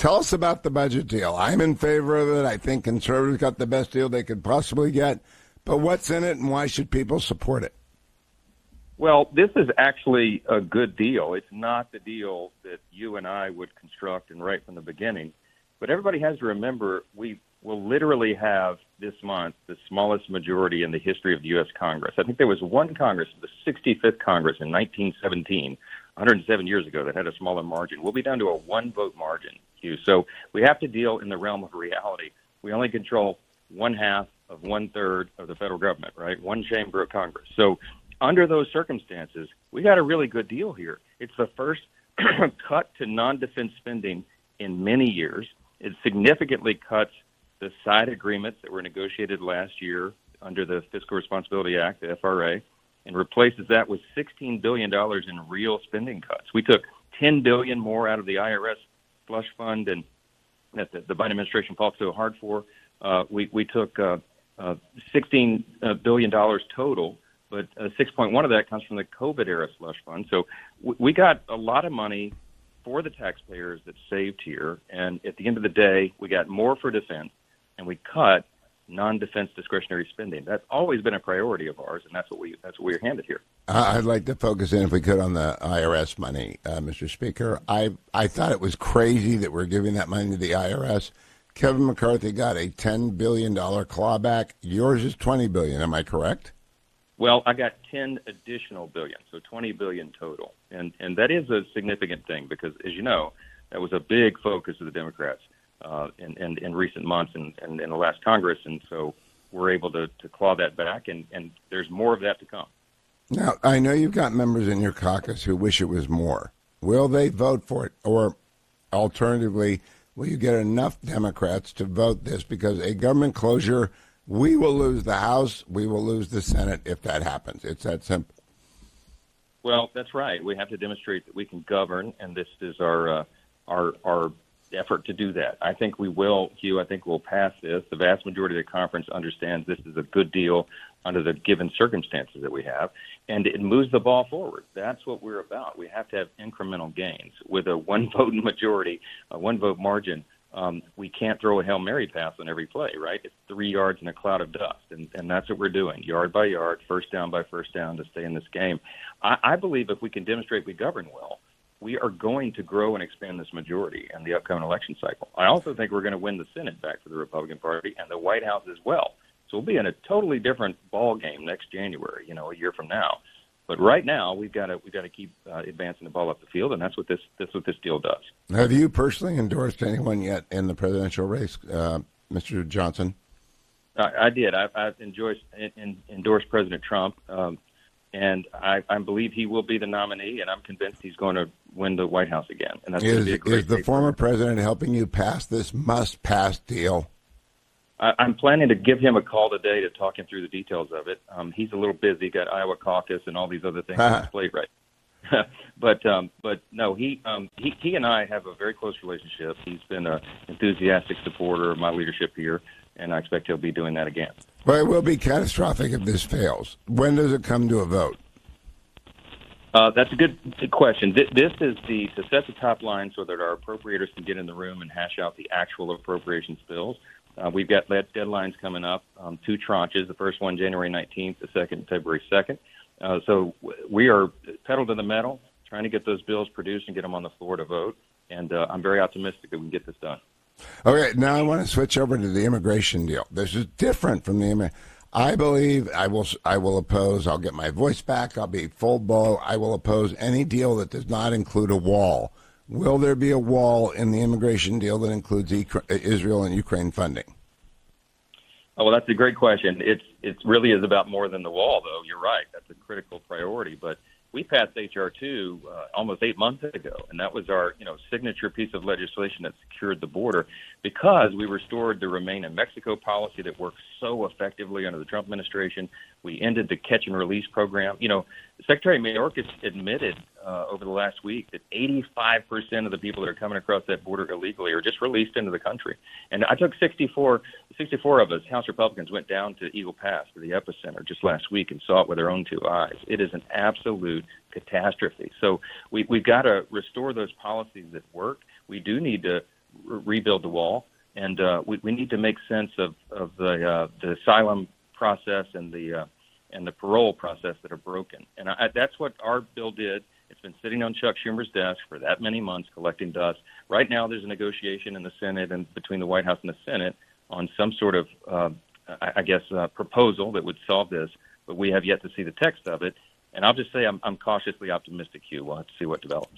Tell us about the budget deal. I'm in favor of it. I think conservatives got the best deal they could possibly get. But what's in it, and why should people support it? Well, this is actually a good deal. It's not the deal that you and I would construct and write from the beginning. But everybody has to remember we will literally have this month the smallest majority in the history of the U.S. Congress. I think there was one Congress, the 65th Congress in 1917, 107 years ago, that had a smaller margin. We'll be down to a one-vote margin, Hugh. So we have to deal in the realm of reality. We only control one-half of one-third of the federal government, right? One chamber of Congress. So under those circumstances, we got a really good deal here. It's the first cut to non-defense spending in many years. It significantly cuts the side agreements that were negotiated last year under the Fiscal Responsibility Act, the FRA, and replaces that with $16 billion in real spending cuts. We took $10 billion more out of the IRS slush fund and that the Biden administration fought so hard for. We took $16 billion total, but 6.1 of that comes from the COVID-era slush fund. So we got a lot of money for the taxpayers that's saved here, and at the end of the day, we got more for defense, and we cut non-defense discretionary spending. That's always been a priority of ours, and that's what we're handed here. I'd like to focus in, if we could, on the IRS money, Mr. Speaker. I thought it was crazy that we're giving that money to the IRS. Kevin McCarthy got a $10 billion clawback. Yours is $20 billion. Am I correct? Well, I got 10 additional billion, so 20 billion total. And that is a significant thing because, as you know, that was a big focus of the Democrats in recent months and in the last Congress. And so we're able to claw that back, and there's more of that to come. Now, I know you've got members in your caucus who wish it was more. Will they vote for it? Or alternatively, will you get enough Democrats to vote this? Because a government closure, we will lose the House, we will lose the Senate if that happens. It's that simple. Well, that's right. We have to demonstrate that we can govern, and this is our effort to do that. I think we will, Hugh. I think we'll pass this. The vast majority of the conference understands this is a good deal under the given circumstances that we have, and it moves the ball forward. That's what we're about. We have to have incremental gains. With a one-vote majority, a one-vote margin, we can't throw a Hail Mary pass on every play, right? It's 3 yards in a cloud of dust, and that's what we're doing, yard by yard, first down by first down to stay in this game. I believe if we can demonstrate we govern well, we are going to grow and expand this majority in the upcoming election cycle. I also think we're going to win the Senate back for the Republican Party and the White House as well. So we'll be in a totally different ball game next January, a year from now. But right now, we've got to keep advancing the ball up the field, and that's what this deal does. Have you personally endorsed anyone yet in the presidential race, Mr. Johnson? I did. I've endorsed President Trump, and I believe he will be the nominee, and I'm convinced he's going to win the White House again. And that's going to be a great Is the former president helping you pass this must-pass deal? I'm planning to give him a call today to talk him through the details of it. He's a little busy, got Iowa caucus and all these other things on his plate right now. But no, he and I have a very close relationship. He's been an enthusiastic supporter of my leadership here, and I expect he'll be doing that again. Well, it will be catastrophic if this fails. When does it come to a vote? That's a good question. This is to set the top line so that our appropriators can get in the room and hash out the actual appropriations bills. We've got deadlines coming up, 2 tranches, the first one January 19th, the second February 2nd. So we are pedal to the metal, trying to get those bills produced and get them on the floor to vote. And I'm very optimistic that we can get this done. Okay, now I want to switch over to the immigration deal. This is different from the I believe I will oppose. I'll get my voice back. I'll be full blow. I will oppose any deal that does not include a wall. Will there be a wall in the immigration deal that includes Israel and Ukraine funding? Oh, well, that's a great question. It really is about more than the wall, though. You're right. That's a critical priority. But we passed H.R. 2 almost 8 months ago, and that was our signature piece of legislation that secured the border because we restored the Remain in Mexico policy that worked so effectively under the Trump administration. We ended the catch and release program. Secretary Mayorkas admitted over the last week that 85% of the people that are coming across that border illegally are just released into the country. And I took 64 of us, House Republicans, went down to Eagle Pass, to the epicenter, just last week and saw it with our own 2 eyes. It is an absolute catastrophe. So we've got to restore those policies that work. We do need to rebuild the wall, and we need to make sense of the asylum process and the parole process that are broken. And that's what our bill did. It's been sitting on Chuck Schumer's desk for that many months, collecting dust. Right now, there's a negotiation in the Senate and between the White House and the Senate on some sort of, proposal that would solve this. But we have yet to see the text of it. And I'll just say I'm cautiously optimistic, Hugh. We'll have to see what develops.